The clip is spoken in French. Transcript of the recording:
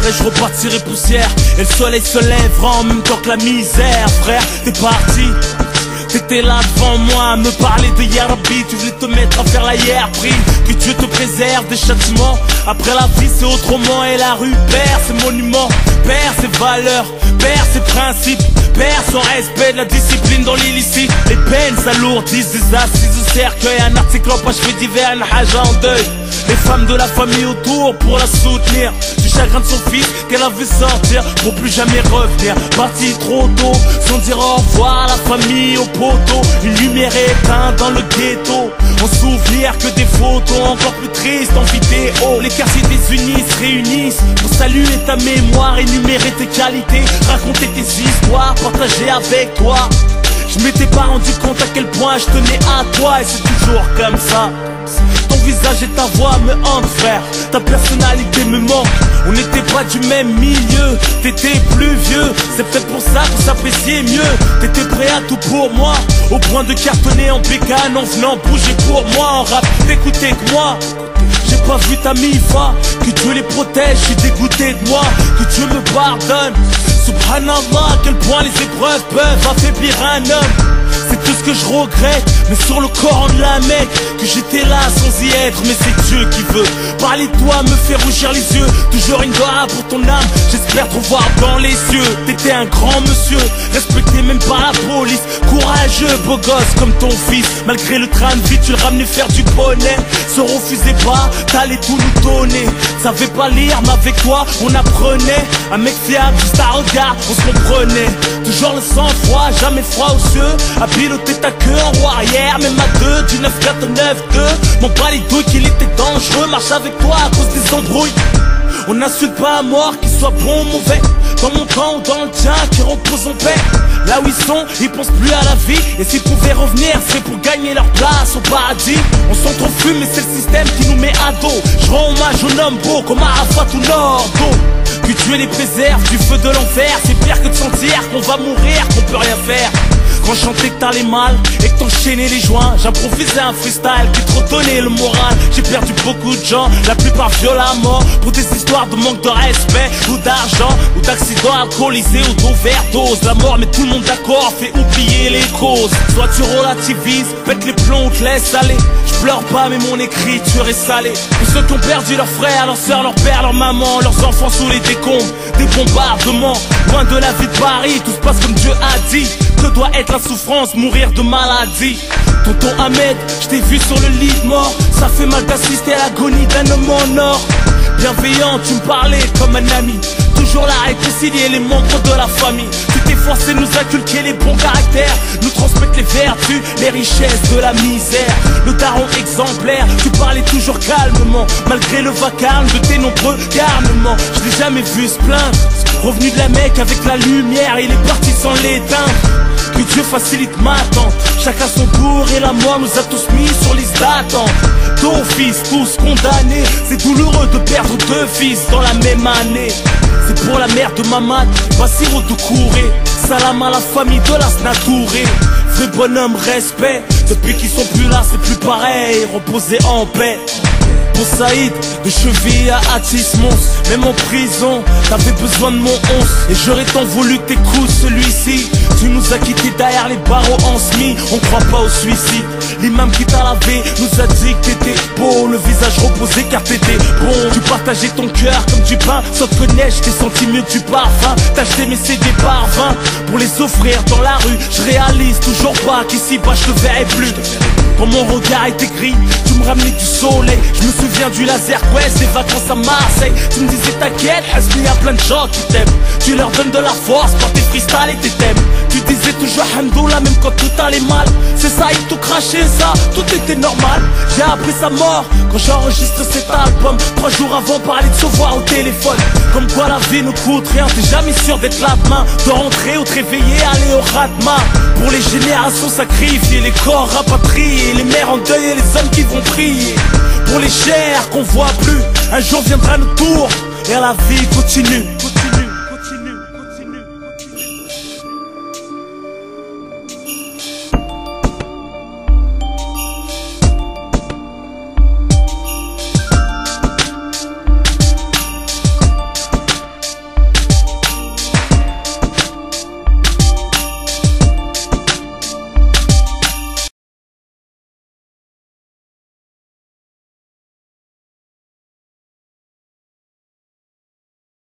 Et je repartirai poussière. Et le soleil se lèvera en même temps que la misère. Frère, t'es parti, t'étais là devant moi à me parler de Yarabi. Tu voulais te mettre à faire la hier prime. Que Dieu te préserve des châtiments. Après la vie c'est autrement. Et la rue perd ses monuments, perd ses valeurs, perd ses principes, perd son respect de la discipline dans l'illicite. Les peines s'alourdissent, des assises au cercueil. Un article en page fait divers, un haja en deuil. Les femmes de la famille autour pour la soutenir. Du chagrin de son fils qu'elle a vu sortir pour plus jamais revenir. Parti trop tôt sans dire au revoir à la famille, au poteau. Une lumière éteinte dans le ghetto. En souvenir que des photos encore plus tristes en vidéo. Les quartiers désunis se réunissent pour saluer ta mémoire, énumérer tes qualités, raconter tes histoires, partager avec toi. Je m'étais pas rendu compte à quel point je tenais à toi. Et c'est toujours comme ça. Ton visage et ta voix me hantent, frère. Ta personnalité me manque. On n'était pas du même milieu. T'étais plus vieux. C'est peut-être pour ça qu'on s'appréciait mieux. T'étais prêt à tout pour moi, au point de cartonner en bécane en venant bouger pour moi. En rap, t'écoutais que moi. J'ai pas vu ta mi-fa. Que Dieu les protège, je suis dégoûté de moi. Que Dieu me pardonne. Subhanallah, à quel point les épreuves peuvent affaiblir un homme. C'est tout ce que je regrette, mais sur le Coran de la Mecque, que j'étais là sans y être. Mais c'est Dieu qui veut parler de toi, me faire rougir les yeux. Toujours une doigt pour ton âme, j'espère te voir dans les yeux. T'étais un grand monsieur, respecté même par la police. Courageux, beau gosse comme ton fils. Malgré le train de vie, tu le ramenais faire du bonnet. Se refusait pas, t'allais tout nous donner. Savais pas lire, mais avec toi, on apprenait. Un mec fiable, juste à regard, on se comprenait. Toujours le sang-froid, jamais froid aux yeux. À piloter ta queue en roue arrière, même à deux, du 9-4 au 9-2. Mon pas les douilles qu'il était dangereux, marche avec toi à cause des embrouilles. On n'insulte pas à mort, qu'il soit bon ou mauvais. Dans mon temps ou dans le tien, qui repose en paix. Là où ils sont, ils pensent plus à la vie. Et s'ils pouvaient revenir, c'est pour gagner leur place au paradis. On s'en trop fume, mais c'est le système qui nous met à dos. Je rends hommage aux hommes beaux comme Arafat ou Nordo. Que Dieu les préserve du feu de l'enfer. C'est pire que de sentir qu'on va mourir, qu'on peut rien faire. Quand je chantais que t'allais mal et que t'enchaînais les joints, j'improvisais un freestyle qui te redonnait le moral. J'ai perdu beaucoup de gens, la plupart violemment, pour des histoires de manque de respect ou d'argent, ou d'accidents alcoolisés ou d'overdose. La mort met tout le monde d'accord, fait oublier les causes. Soit tu relativises, pète les plombs, te laisse aller. Je pleure pas mais mon écriture est salée. Pour ceux qui ont perdu leurs frères, leurs soeurs, leurs pères, leurs mamans, leurs enfants sous les décombres des bombardements. Loin de la vie de Paris, tout se passe comme Dieu a dit. Que doit être la souffrance, mourir de maladie. Tonton Ahmed, je t'ai vu sur le lit de mort. Ça fait mal d'assister à l'agonie d'un homme en or. Bienveillant, tu me parlais comme un ami. Toujours là à réconcilier les membres de la famille. Tu t'es forcé de nous inculquer les bons caractères, nous transmettre les vertus, les richesses de la misère. Le daron exemplaire, tu parlais toujours calmement, malgré le vacarme de tes nombreux garnements. Je l'ai jamais vu se plaindre. Revenu de la Mecque avec la lumière, il est parti sans l'éteindre. Que Dieu facilite ma attente. Chacun son tour et la mort nous a tous mis sur liste d'attente. Ton fils, tous condamnés. C'est douloureux de perdre deux fils dans la même année. C'est pour la mère de Mamad, Bassiro de Kouré. Salam à la famille de la Snatouré. Vrai bonhomme, respect. Depuis qu'ils sont plus là, c'est plus pareil. Reposer en paix. Pour Saïd, de cheville à Atis Mons. Même en prison, t'avais besoin de mon 11. Et j'aurais tant voulu que t'écoutes celui-ci. Tu nous as quittés derrière les barreaux en semi. On croit pas au suicide. L'imam qui t'a lavé nous a dit que t'étais beau. Le visage reposé car t'étais bon. Tu partageais ton cœur comme du pain. Sans te connaître, je t'ai senti mieux que du parfum. T'as acheté mes CD par 20 pour les offrir dans la rue. Je réalise toujours pas qu'ici bas je te verrai plus. Quand mon regard était gris, tu me ramenais du soleil. Je me souviens du laser quest, des vacances à Marseille. Tu me disais t'inquiète, il y a plein de gens qui t'aiment. Tu leur donnes de la force par tes freestyles et tes thèmes. Tu disais toujours Hamdoullah même quand tout allait mal. C'est ça, ils tout craché ça, tout était normal. J'ai appris sa mort quand j'enregistre cet album. 3 jours avant parler de se voir au téléphone. Comme quoi la vie ne coûte rien, t'es jamais sûr d'être là demain, de rentrer ou te réveiller, aller au Ratma. Pour les générations sacrifiées, les corps rapatriés, les mères en deuil et les hommes qui vont prier. Pour les chairs qu'on voit plus, un jour viendra notre tour et la vie continue.